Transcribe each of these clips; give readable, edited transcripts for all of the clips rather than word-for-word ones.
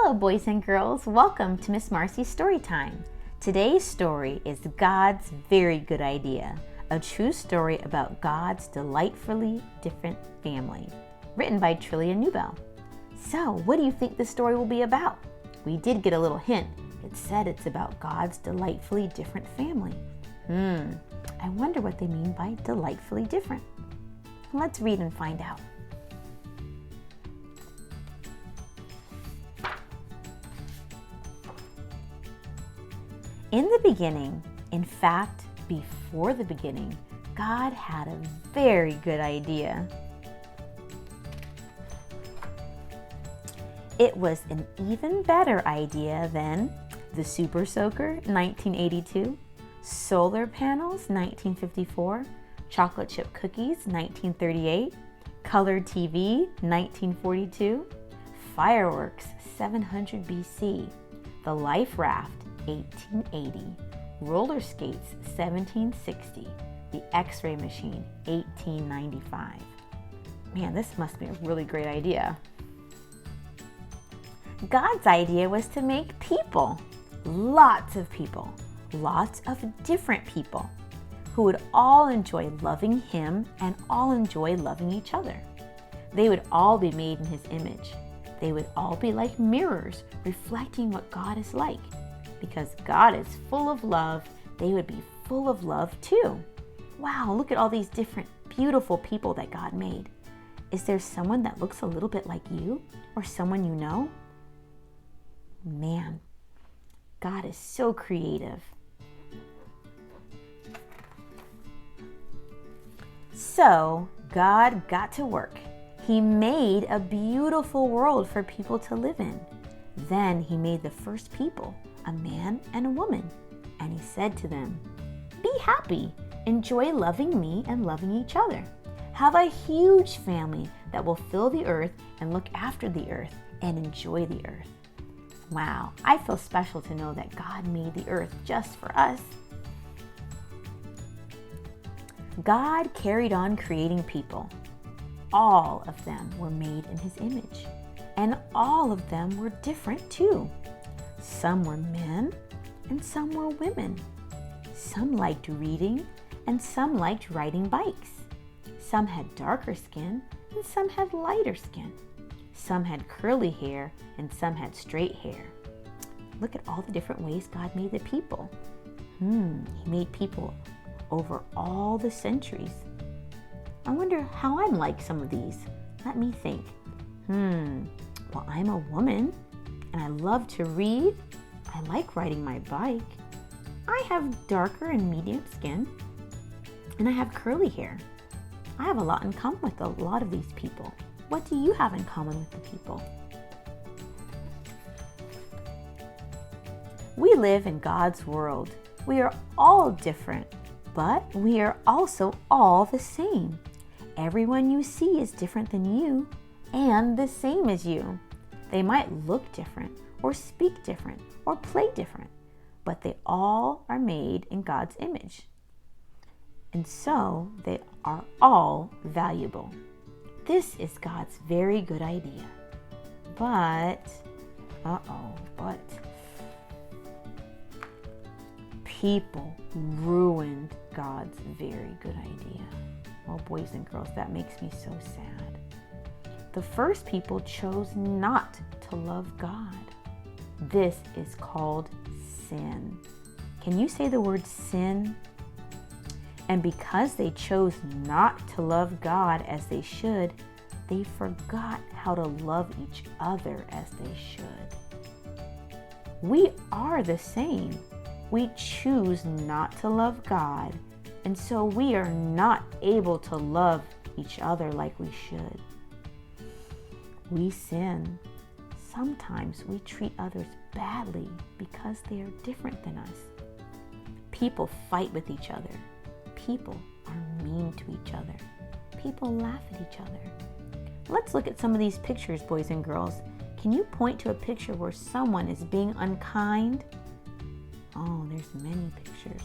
Hello, boys and girls. Welcome to Miss Marcy's Story Time. Today's story is God's Very Good Idea, a true story about God's delightfully different family, written by Trillia Newbell. So, what do you think the story will be about? We did get a little hint. It said it's about God's delightfully different family. I wonder what they mean by delightfully different. Let's read and find out. In the beginning, in fact, before the beginning, God had a very good idea. It was an even better idea than the Super Soaker, 1982, solar panels, 1954, chocolate chip cookies, 1938, color TV, 1942, fireworks, 700 BC, the life raft, 1880, roller skates, 1760, the X-ray machine, 1895. Man, this must be a really great idea. God's idea was to make people, lots of different people, who would all enjoy loving Him and all enjoy loving each other. They would all be made in His image. They would all be like mirrors, reflecting what God is like. Because God is full of love, they would be full of love too. Wow, look at all these different beautiful people that God made. Is there someone that looks a little bit like you or someone you know? Man, God is so creative. So God got to work. He made a beautiful world for people to live in. Then He made the first people, a man and a woman, and He said to them, "Be happy, enjoy loving me and loving each other. Have a huge family that will fill the earth and look after the earth and enjoy the earth." Wow, I feel special to know that God made the earth just for us. God carried on creating people. All of them were made in His image, and all of them were different too. Some were men and some were women. Some liked reading and some liked riding bikes. Some had darker skin and some had lighter skin. Some had curly hair and some had straight hair. Look at all the different ways God made the people. He made people over all the centuries. I wonder how I'm like some of these. Let me think. Well, I'm a woman and I love to read. I like riding my bike. I have darker and medium skin and I have curly hair. I have a lot in common with a lot of these people. What do you have in common with the people? We live in God's world. We are all different, but we are also all the same. Everyone you see is different than you and the same as you. They might look different or speak different or play different, but they all are made in God's image. And so they are all valuable. This is God's very good idea. But people ruined God's very good idea. Well, boys and girls, that makes me so sad. The first people chose not to love God. This is called sin. Can you say the word sin? And because they chose not to love God as they should, they forgot how to love each other as they should. We are the same. We choose not to love God, and so we are not able to love each other like we should. We sin. Sometimes we treat others badly because they are different than us. People fight with each other. People are mean to each other. People laugh at each other. Let's look at some of these pictures, boys and girls. Can you point to a picture where someone is being unkind? Oh, there's many pictures.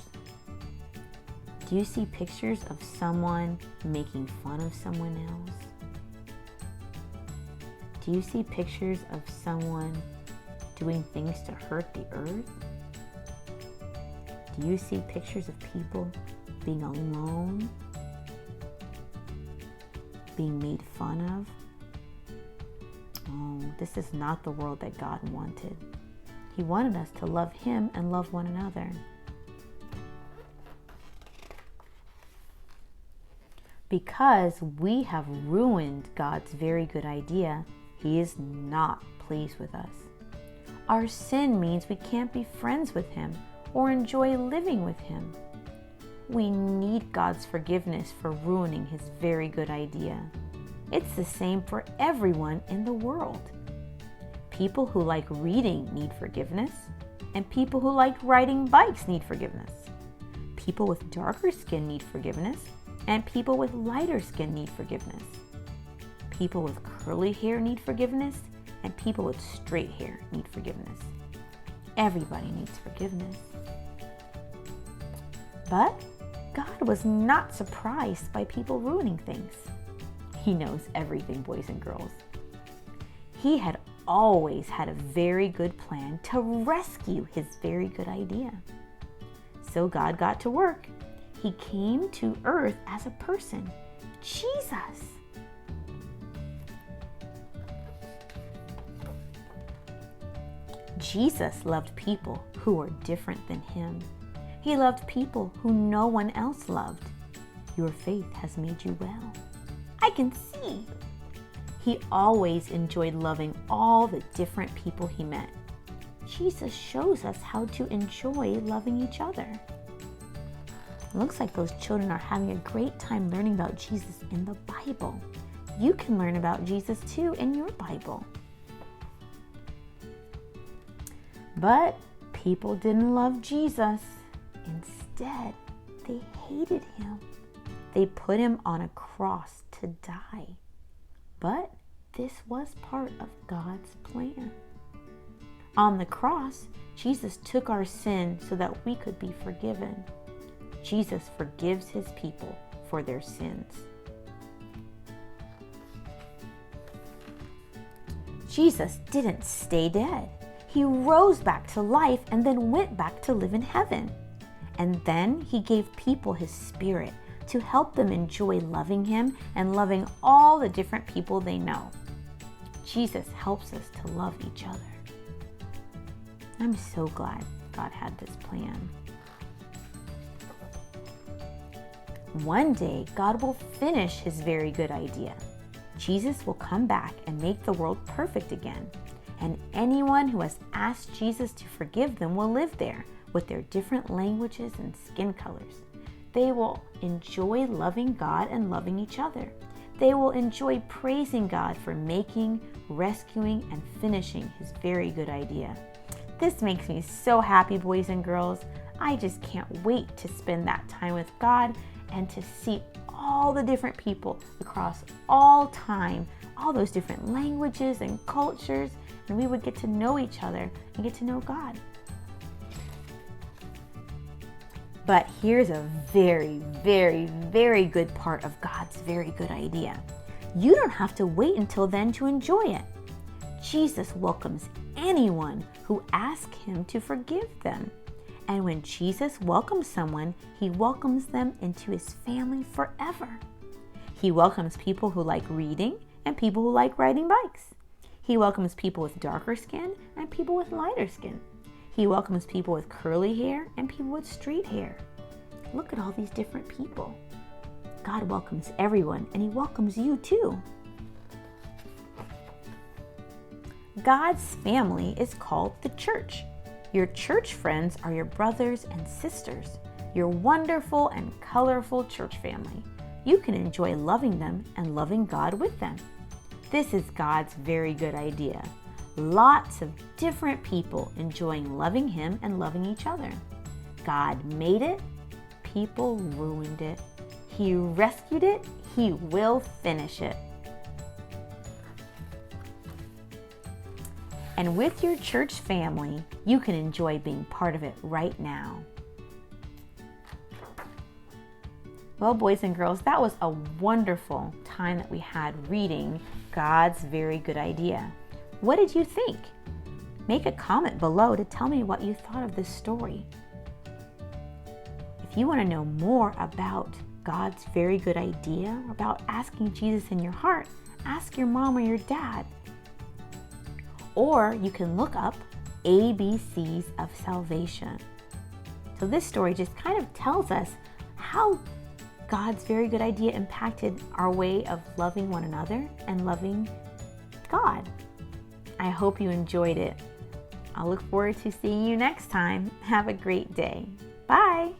Do you see pictures of someone making fun of someone else? Do you see pictures of someone doing things to hurt the earth? Do you see pictures of people being alone, being made fun of? Oh, this is not the world that God wanted. He wanted us to love Him and love one another. Because we have ruined God's very good idea, He is not pleased with us. Our sin means we can't be friends with Him or enjoy living with Him. We need God's forgiveness for ruining His very good idea. It's the same for everyone in the world. People who like reading need forgiveness, and people who like riding bikes need forgiveness. People with darker skin need forgiveness, and people with lighter skin need forgiveness. People with curly hair need forgiveness, and people with straight hair need forgiveness. Everybody needs forgiveness. But God was not surprised by people ruining things. He knows everything, boys and girls. He had always had a very good plan to rescue His very good idea. So God got to work. He came to earth as a person, Jesus. Jesus loved people who were different than Him. He loved people who no one else loved. Your faith has made you well. I can see. He always enjoyed loving all the different people He met. Jesus shows us how to enjoy loving each other. It looks like those children are having a great time learning about Jesus in the Bible. You can learn about Jesus too in your Bible. But people didn't love Jesus. Instead, they hated Him. They put Him on a cross to die. But this was part of God's plan. On the cross, Jesus took our sin so that we could be forgiven. Jesus forgives His people for their sins. Jesus didn't stay dead. He rose back to life and then went back to live in heaven. And then He gave people His Spirit to help them enjoy loving Him and loving all the different people they know. Jesus helps us to love each other. I'm so glad God had this plan. One day, God will finish His very good idea. Jesus will come back and make the world perfect again. And anyone who has asked Jesus to forgive them will live there with their different languages and skin colors. They will enjoy loving God and loving each other. They will enjoy praising God for making, rescuing, and finishing His very good idea. This makes me so happy, boys and girls. I just can't wait to spend that time with God and to see all the different people across all time, all those different languages and cultures, and we would get to know each other and get to know God. But here's a very, very, very good part of God's very good idea. You don't have to wait until then to enjoy it. Jesus welcomes anyone who asks Him to forgive them. And when Jesus welcomes someone, He welcomes them into His family forever. He welcomes people who like reading and people who like riding bikes. He welcomes people with darker skin and people with lighter skin. He welcomes people with curly hair and people with straight hair. Look at all these different people. God welcomes everyone, and He welcomes you too. God's family is called the church. Your church friends are your brothers and sisters, your wonderful and colorful church family. You can enjoy loving them and loving God with them. This is God's very good idea. Lots of different people enjoying loving Him and loving each other. God made it. People ruined it. He rescued it. He will finish it. And with your church family, you can enjoy being part of it right now. Well, boys and girls, that was a wonderful time that we had reading God's very good idea. What did you think? make a comment below to tell me what you thought of this story. If you want to know more about God's very good idea, about asking Jesus in your heart, ask your mom or your dad. Or you can look up ABCs of Salvation. So this story just kind of tells us how God's very good idea impacted our way of loving one another and loving God. I hope you enjoyed it. I'll look forward to seeing you next time. Have a great day. Bye.